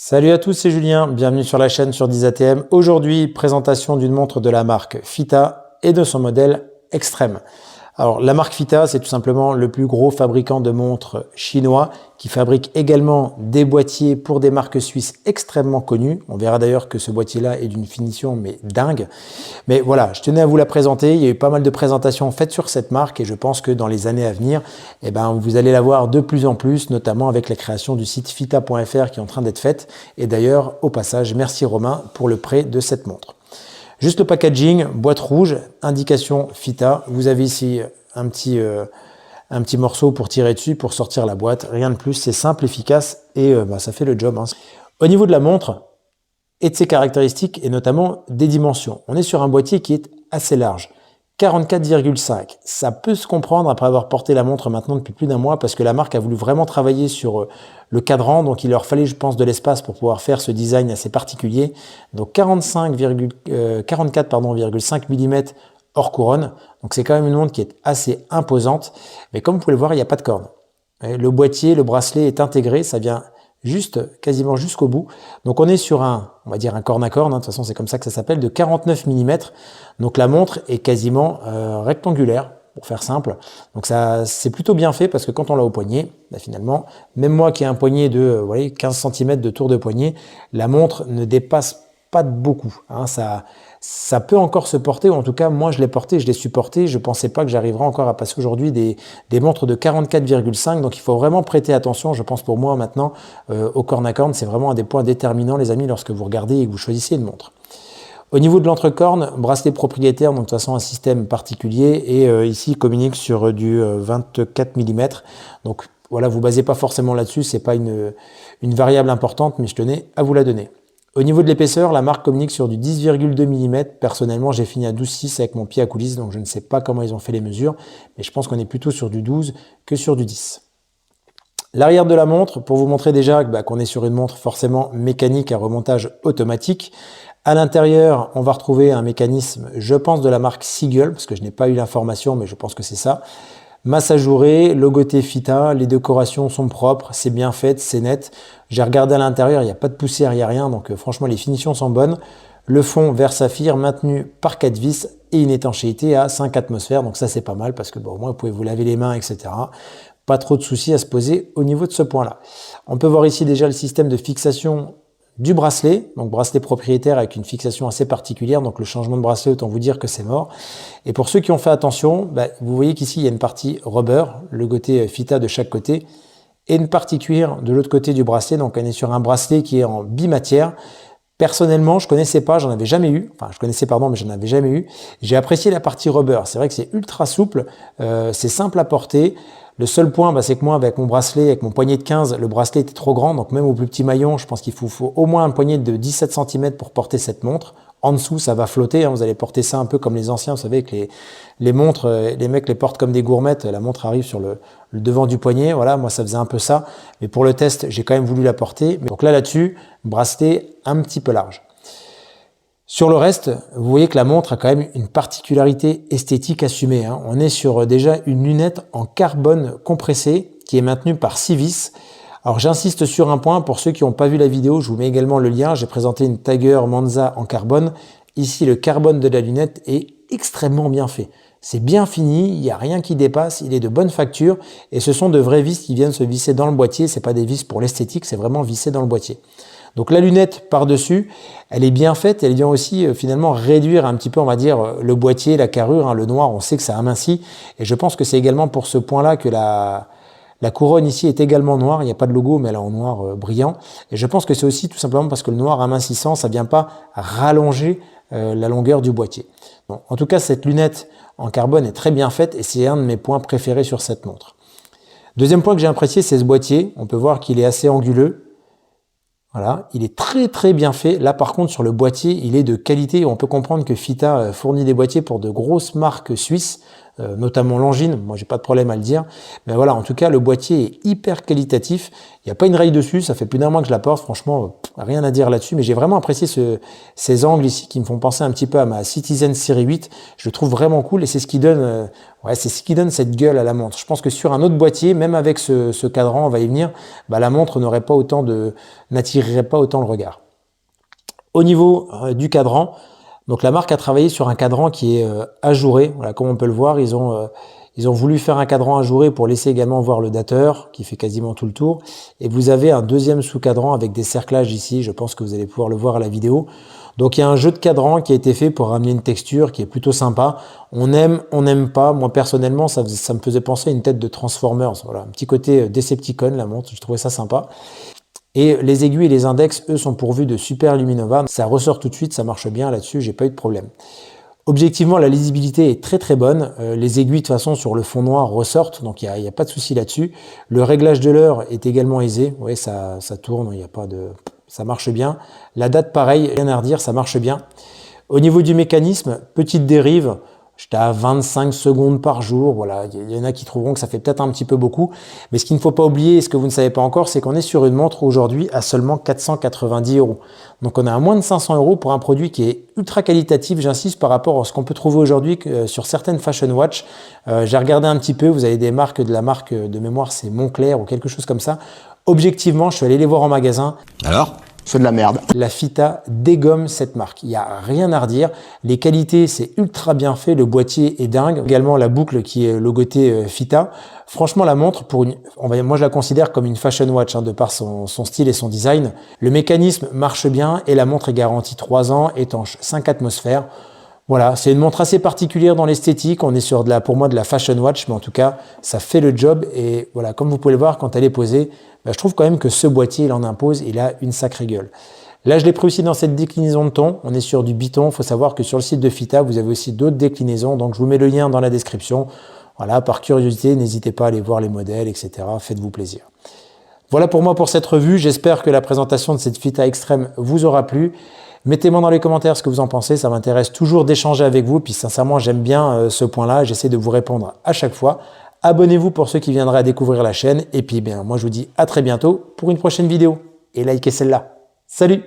Salut à tous, c'est Julien, bienvenue sur la chaîne sur 10ATM. Aujourd'hui, présentation d'une montre de la marque Fita et de son modèle Extreme. Alors la marque Fita, c'est tout simplement le plus gros fabricant de montres chinois qui fabrique également des boîtiers pour des marques suisses extrêmement connues. On verra d'ailleurs que ce boîtier-là est d'une finition mais dingue. Mais voilà, je tenais à vous la présenter. Il y a eu pas mal de présentations faites sur cette marque et je pense que dans les années à venir, vous allez la voir de plus en plus, notamment avec la création du site fita.fr qui est en train d'être faite. Et d'ailleurs, au passage, merci Romain pour le prêt de cette montre. Juste le packaging, boîte rouge, indication Fita. Vous avez ici un petit morceau pour tirer dessus, pour sortir la boîte. Rien de plus, c'est simple, efficace et ça fait le job. Hein. Au niveau de la montre et de ses caractéristiques et notamment des dimensions, on est sur un boîtier qui est assez large. 44,5. Ça peut se comprendre après avoir porté la montre maintenant depuis plus d'un mois parce que la marque a voulu vraiment travailler sur le cadran. Donc, il leur fallait, je pense, de l'espace pour pouvoir faire ce design assez particulier. Donc, 44,5 mm hors couronne. Donc, c'est quand même une montre qui est assez imposante. Mais comme vous pouvez le voir, il n'y a pas de corne. Le boîtier, le bracelet est intégré. Ça vient quasiment jusqu'au bout. Donc on est sur on va dire un corne à corne, hein, de toute façon c'est comme ça que ça s'appelle, de 49 mm. Donc la montre est quasiment rectangulaire, pour faire simple. Donc ça c'est plutôt bien fait parce que quand on l'a au poignet, finalement, même moi qui ai un poignet de 15 cm de tour de poignet, la montre ne dépasse pas de beaucoup. Hein, ça peut encore se porter, ou en tout cas, moi je l'ai porté, je l'ai supporté. Je ne pensais pas que j'arriverais encore à passer aujourd'hui des montres de 44,5. Donc il faut vraiment prêter attention, je pense pour moi maintenant, au corne à corne. C'est vraiment un des points déterminants, les amis, lorsque vous regardez et que vous choisissez une montre. Au niveau de l'entrecorne, bracelet propriétaire, donc de toute façon un système particulier. Et ici, il communique sur du 24 mm. Donc voilà, vous ne basez pas forcément là-dessus, ce n'est pas une variable importante, mais je tenais à vous la donner. Au niveau de l'épaisseur, la marque communique sur du 10,2 mm. Personnellement, j'ai fini à 12,6 avec mon pied à coulisse, donc je ne sais pas comment ils ont fait les mesures, mais je pense qu'on est plutôt sur du 12 que sur du 10. L'arrière de la montre, pour vous montrer déjà qu'on est sur une montre forcément mécanique à remontage automatique. À l'intérieur, on va retrouver un mécanisme, je pense, de la marque Seagull, parce que je n'ai pas eu l'information, mais je pense que c'est ça. Masse ajourée, logoté Fita, les décorations sont propres, c'est bien fait, c'est net. J'ai regardé à l'intérieur, il n'y a pas de poussière, il n'y a rien, donc franchement les finitions sont bonnes. Le fond vert saphir maintenu par 4 vis et une étanchéité à 5 atmosphères, donc ça c'est pas mal parce que au moins vous pouvez vous laver les mains, etc. Pas trop de soucis à se poser au niveau de ce point-là. On peut voir ici déjà le système de fixation du bracelet, donc bracelet propriétaire avec une fixation assez particulière, donc le changement de bracelet, autant vous dire que c'est mort. Et pour ceux qui ont fait attention, vous voyez qu'ici il y a une partie rubber, le côté Fita de chaque côté, et une partie cuir de l'autre côté du bracelet, donc on est sur un bracelet qui est en bimatière. Personnellement, je connaissais pas, j'en avais jamais eu, enfin je connaissais pardon, mais j'en avais jamais eu. J'ai apprécié la partie rubber, c'est vrai que c'est ultra souple, c'est simple à porter. Le seul point, c'est que moi, avec mon bracelet, avec mon poignet de 15, le bracelet était trop grand. Donc même au plus petit maillon, je pense qu'il faut au moins un poignet de 17 cm pour porter cette montre. En dessous, ça va flotter. Hein, vous allez porter ça un peu comme les anciens. Vous savez que les montres, les mecs les portent comme des gourmettes. La montre arrive sur le devant du poignet. Voilà, moi, ça faisait un peu ça. Mais pour le test, j'ai quand même voulu la porter. Donc là-dessus, bracelet un petit peu large. Sur le reste, vous voyez que la montre a quand même une particularité esthétique assumée. Hein. On est sur déjà une lunette en carbone compressé qui est maintenue par 6 vis. Alors j'insiste sur un point, pour ceux qui n'ont pas vu la vidéo, je vous mets également le lien. J'ai présenté une Tiger Manza en carbone. Ici, le carbone de la lunette est extrêmement bien fait. C'est bien fini, il n'y a rien qui dépasse, il est de bonne facture et ce sont de vraies vis qui viennent se visser dans le boîtier. Ce n'est pas des vis pour l'esthétique, c'est vraiment vissé dans le boîtier. Donc la lunette par-dessus, elle est bien faite, elle vient aussi finalement réduire un petit peu, on va dire, le boîtier, la carrure, hein, le noir, on sait que ça amincit. Et je pense que c'est également pour ce point-là que la couronne ici est également noire, il n'y a pas de logo, mais elle est en noir brillant. Et je pense que c'est aussi tout simplement parce que le noir amincissant, ça ne vient pas rallonger la longueur du boîtier. Bon, en tout cas, cette lunette en carbone est très bien faite et c'est un de mes points préférés sur cette montre. Deuxième point que j'ai apprécié, c'est ce boîtier. On peut voir qu'il est assez anguleux. Voilà, il est très très bien fait. Là par contre sur le boîtier, il est de qualité. On peut comprendre que Fita fournit des boîtiers pour de grosses marques suisses, notamment Longines. Moi, j'ai pas de problème à le dire. Mais voilà, en tout cas, le boîtier est hyper qualitatif. Il n'y a pas une raille dessus. Ça fait plus d'un mois que je la porte. Franchement, rien à dire là-dessus. Mais j'ai vraiment apprécié ces angles ici qui me font penser un petit peu à ma Citizen Série 8. Je le trouve vraiment cool et c'est ce qui donne, c'est ce qui donne cette gueule à la montre. Je pense que sur un autre boîtier, même avec ce cadran, on va y venir, la montre n'attirerait pas autant le regard. Au niveau du cadran, donc la marque a travaillé sur un cadran qui est ajouré. Voilà, comme on peut le voir, ils ont voulu faire un cadran ajouré pour laisser également voir le dateur qui fait quasiment tout le tour. Et vous avez un deuxième sous-cadran avec des cerclages ici. Je pense que vous allez pouvoir le voir à la vidéo. Donc il y a un jeu de cadran qui a été fait pour ramener une texture qui est plutôt sympa. On aime, on n'aime pas. Moi personnellement, ça me faisait penser à une tête de Transformers. Voilà, un petit côté Decepticon, la montre. Je trouvais ça sympa. Et les aiguilles et les index, eux, sont pourvus de Super Luminova. Ça ressort tout de suite, ça marche bien là-dessus, j'ai pas eu de problème. Objectivement, la lisibilité est très très bonne. Les aiguilles, de toute façon, sur le fond noir ressortent, donc il n'y a pas de souci là-dessus. Le réglage de l'heure est également aisé. Vous voyez, ça tourne, il y a pas de... ça marche bien. La date, pareil, rien à redire, ça marche bien. Au niveau du mécanisme, petite dérive. J'étais à 25 secondes par jour. Voilà, il y en a qui trouveront que ça fait peut-être un petit peu beaucoup. Mais ce qu'il ne faut pas oublier, et ce que vous ne savez pas encore, c'est qu'on est sur une montre aujourd'hui à seulement 490 €. Donc on est à moins de 500 € pour un produit qui est ultra qualitatif. J'insiste par rapport à ce qu'on peut trouver aujourd'hui sur certaines fashion watch. J'ai regardé un petit peu, vous avez des marques, de la marque de mémoire, c'est Moncler ou quelque chose comme ça. Objectivement, je suis allé les voir en magasin. Alors ? C'est de la merde. La Fita dégomme cette marque. Il n'y a rien à redire. Les qualités, c'est ultra bien fait. Le boîtier est dingue. Également la boucle qui est logotée Fita. Franchement, la montre, moi je la considère comme une fashion watch de par son style et son design. Le mécanisme marche bien et la montre est garantie 3 ans, étanche 5 atmosphères. Voilà, c'est une montre assez particulière dans l'esthétique. On est sur pour moi de la fashion watch, mais en tout cas, ça fait le job. Et voilà, comme vous pouvez le voir, quand elle est posée, je trouve quand même que ce boîtier, il en impose. Il a une sacrée gueule. Là, je l'ai pris aussi dans cette déclinaison de ton. On est sur du biton. Il faut savoir que sur le site de Fita, vous avez aussi d'autres déclinaisons. Donc, je vous mets le lien dans la description. Voilà, par curiosité, n'hésitez pas à aller voir les modèles, etc. Faites-vous plaisir. Voilà pour moi pour cette revue. J'espère que la présentation de cette Fita Extreme vous aura plu. Mettez-moi dans les commentaires ce que vous en pensez, ça m'intéresse toujours d'échanger avec vous, puis sincèrement j'aime bien ce point-là, j'essaie de vous répondre à chaque fois. Abonnez-vous pour ceux qui viendraient à découvrir la chaîne, et puis moi je vous dis à très bientôt pour une prochaine vidéo, et likez celle-là. Salut!